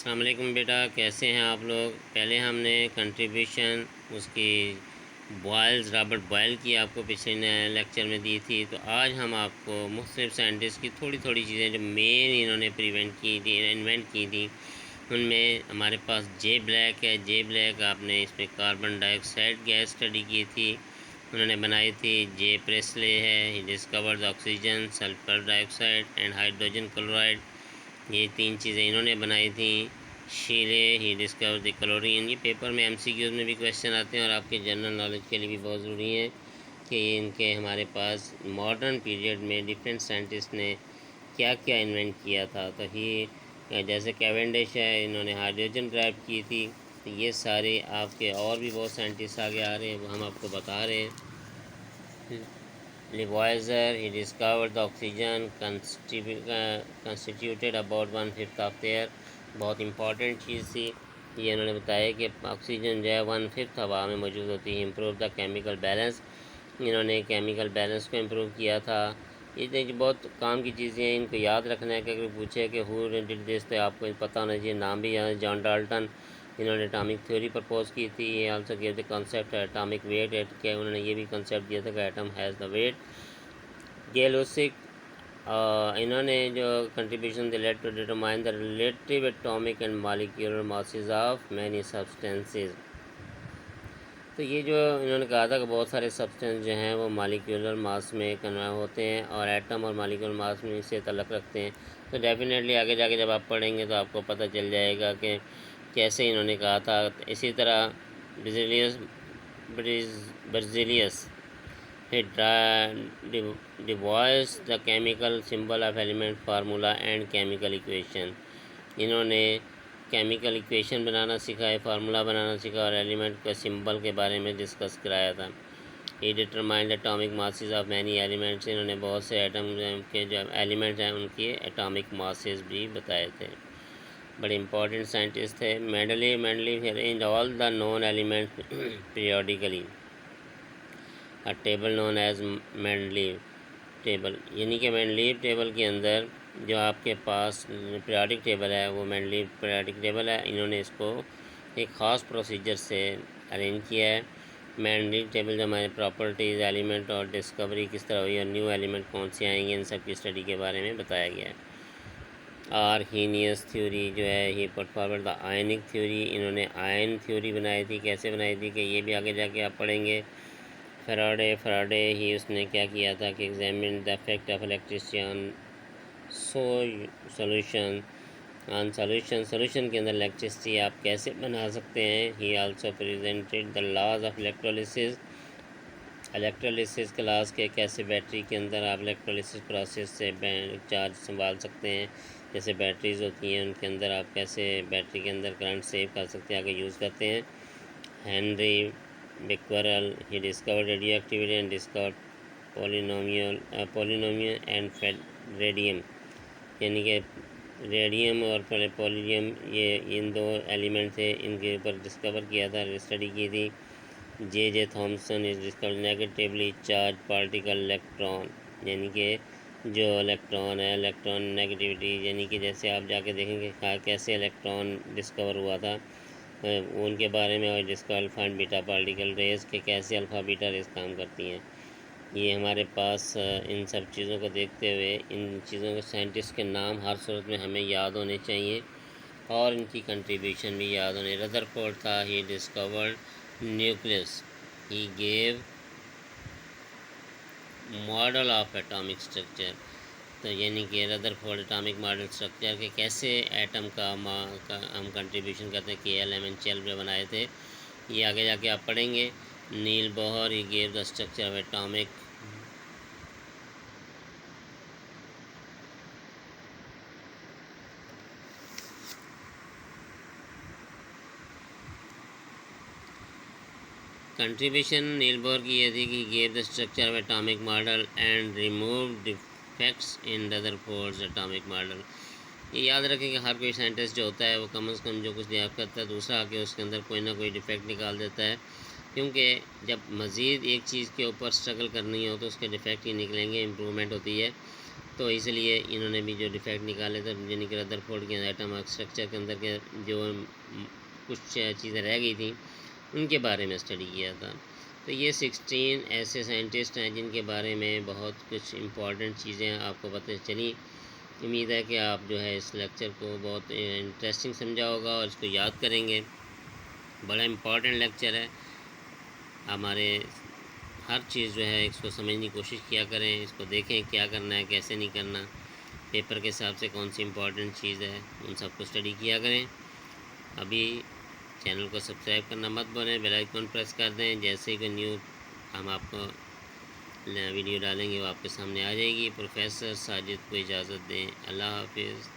अस्सलाम वालेकुम बेटा, कैसे हैं आप लोग। पहले हमने कंट्रीब्यूशन उसकी बॉयल्स रॉबर्ट बॉयल की आपको पिछले लेक्चर में दी थी। तो आज हम आपको मुख्तलिफ साइंटिस्ट की थोड़ी थोड़ी चीज़ें जो मेन इन्होंने इन्वेंट की थी उनमें हमारे पास जे ब्लैक है। जे ब्लैक आपने इसमें कार्बन डाइऑक्साइड गैस स्टडी की थी, उन्होंने बनाई थी। जे प्रेस्ले है, he discovered oxygen, sulphur dioxide and hydrogen chloride, ये तीन चीज़ें इन्होंने बनाई थी। शीले, ही डिस्कवर द क्लोरीन। ये पेपर में एमसीक्यूज़ में भी क्वेश्चन आते हैं और आपके जनरल नॉलेज के लिए भी बहुत ज़रूरी है कि इनके हमारे पास मॉडर्न पीरियड में डिफरेंट साइंटिस्ट ने क्या क्या इन्वेंट किया था। तो ये जैसे कैवेंडिश है, इन्होंने हाइड्रोजन ड्राइव की थी। तो ये सारे आपके और भी बहुत साइंटिस्ट आगे आ रहे हैं, वो हम आपको बता रहे हैं। Lavoisier, he discovered the oxygen constituted about 1/5 of air। बहुत इम्पॉर्टेंट चीज़ थी ये, उन्होंने बताया कि ऑक्सीजन जो है 1/5 हवा में मौजूद होती है। इम्प्रूव द केमिकल बैलेंस, इन्होंने केमिकल बैलेंस को इम्प्रूव किया था। ये देखिए बहुत काम की चीज़ें हैं, इनको याद रखना है कि अगर पूछे कि हु डिड दिस तो आपको पता होना चाहिए। नाम भी यहाँ जॉन डाल्टन, इन्होंने एटॉमिक थ्योरी प्रपोज की थी। ये also give the concept atomic weight एट के, उन्होंने ये भी कॉन्सेप्ट दिया था कि एटम हैज़ द वेट। गेलोसिक, इन्होंने जो contribution led to determine the relative atomic and molecular masses of many substances. तो ये जो इन्होंने कहा था कि बहुत सारे सब्सटेंस जो हैं वो मॉलिक्यूलर मास में कन्वर्ट होते हैं और एटम और मॉलिक्यूलर मास में इससे तल्लुक़ रखते हैं। तो डेफिनेटली आगे जाके जब आप पढ़ेंगे तो आपको पता चल जाएगा कि कैसे इन्होंने कहा था। इसी तरह बर्ज़िलियस he devised the chemical symbol of element formula and chemical equation. इन्होंने केमिकल इक्वेशन बनाना सिखाया, फार्मूला बनाना सीखा और एलिमेंट के सिंबल के बारे में डिस्कस कराया था। He determined atomic masses of many elements, इन्होंने बहुत से एटम के जो एलिमेंट हैं उनके एटॉमिक मासेस भी बताए थे। बड़े इंपॉर्टेंट साइंटिस्ट थे। Mendeleev arrange all the known elements periodically, a table known as Mendeleev table. यानी कि मेंडलीव टेबल के अंदर जो आपके पास पीरियोडिक टेबल है वो मेंडलीव पीरियोडिक टेबल है। इन्होंने इसको एक ख़ास प्रोसीजर से अरेंज किया है। मेंडलीव टेबल जो हमारे प्रॉपर्टीज़, एलिमेंट और डिस्कवरी किस तरह हुई और न्यू एलिमेंट कौन से आएंगे, इन सब की स्टडी के बारे में बताया गया है। आर्हीनियस थ्योरी जो है, ये put forward the ionic theory, इन्होंने आयन थ्योरी बनाई थी। कैसे बनाई थी कि ये भी आगे जाके आप पढ़ेंगे। फैराडे ही उसने क्या किया था कि examine the effect of electricity on solution के अंदर इलेक्ट्रिसिटी आप कैसे बना सकते हैं। He also presented the laws of electrolysis class के, कैसे बैटरी के अंदर आप इलेक्ट्रोलिसिस प्रोसेस से चार्ज संभाल सकते हैं। जैसे बैटरीज होती हैं उनके अंदर आप कैसे बैटरी के अंदर करंट सेव कर सकते हैं, आगे यूज़ करते हैं। Henry Becquerel, he discovered radioactivity and discovered polynomial and radium, यानी कि रेडियम और पोलिनियम, ये इन दो एलिमेंट थे, इनके ऊपर डिस्कवर किया था, स्टडी की थी। J Thomson is discovered negatively charge particle electron, यानी कि जो इलेक्ट्रॉन है, इलेक्ट्रॉन नेगेटिविटी, यानी कि जैसे आप जाके देखेंगे कैसे इलेक्ट्रॉन डिस्कवर हुआ था उनके बारे में, और जिसका alpha and beta particle rays के कैसे अल्फ़ा बीटा रेस काम करती हैं। ये हमारे पास इन सब चीज़ों को देखते हुए इन चीज़ों के साइंटिस्ट के नाम हर सूरत में हमें याद होने चाहिए और इनकी कंट्रीब्यूशन भी याद होने। रदरफोर्ड था, he discovered nucleus, he gave model of atomic structure. तो यानी कि रदरफोर्ड एटॉमिक मॉडल स्ट्रक्चर के कैसे एटम का हम कंट्रीब्यूशन करते हैं, KL बनाए थे। ये आगे जाके आप पढ़ेंगे। Niels Bohr, he gave the structure of atomic contribution Niels Bohr की ये थी कि gave the structure of atomic model and remove defects in Rutherford's atomic model. ये याद रखें कि हर कोई साइंटिस्ट जो होता है वो कम से कम जो कुछ याद करता है दूसरा आके उसके अंदर कोई ना कोई डिफेक्ट निकाल देता है, क्योंकि जब मज़ीद एक चीज़ के ऊपर स्ट्रगल करनी हो तो उसके डिफेक्ट ही निकलेंगे, इम्प्रूवमेंट होती है। तो इसलिए इन्होंने भी जो डिफेक्ट निकाले थे जेनिक रदरफोर्ड के एटॉमिक स्ट्रक्चर के अंदर के जो कुछ चीज़ें रह गई थी उनके बारे में स्टडी किया था। तो ये 16 ऐसे साइंटिस्ट हैं जिनके बारे में बहुत कुछ इम्पॉर्टेंट चीज़ें आपको पता चली। उम्मीद है कि आप जो है इस लेक्चर को बहुत इंटरेस्टिंग समझा होगा और इसको याद करेंगे। बड़ा इम्पॉर्टेंट लेक्चर है। हमारे हर चीज़ जो है इसको समझने की कोशिश किया करें, इसको देखें क्या करना है कैसे नहीं करना, पेपर के हिसाब से कौन सी इम्पॉर्टेंट चीज़ है उन सबको स्टडी किया करें। अभी चैनल को सब्सक्राइब करना मत भूलें, बेल आइकन प्रेस कर दें। जैसे ही कोई न्यू हम आपको वीडियो डालेंगे वो आपके सामने आ जाएगी। प्रोफेसर साजिद को इजाज़त दें। अल्लाह हाफिज़।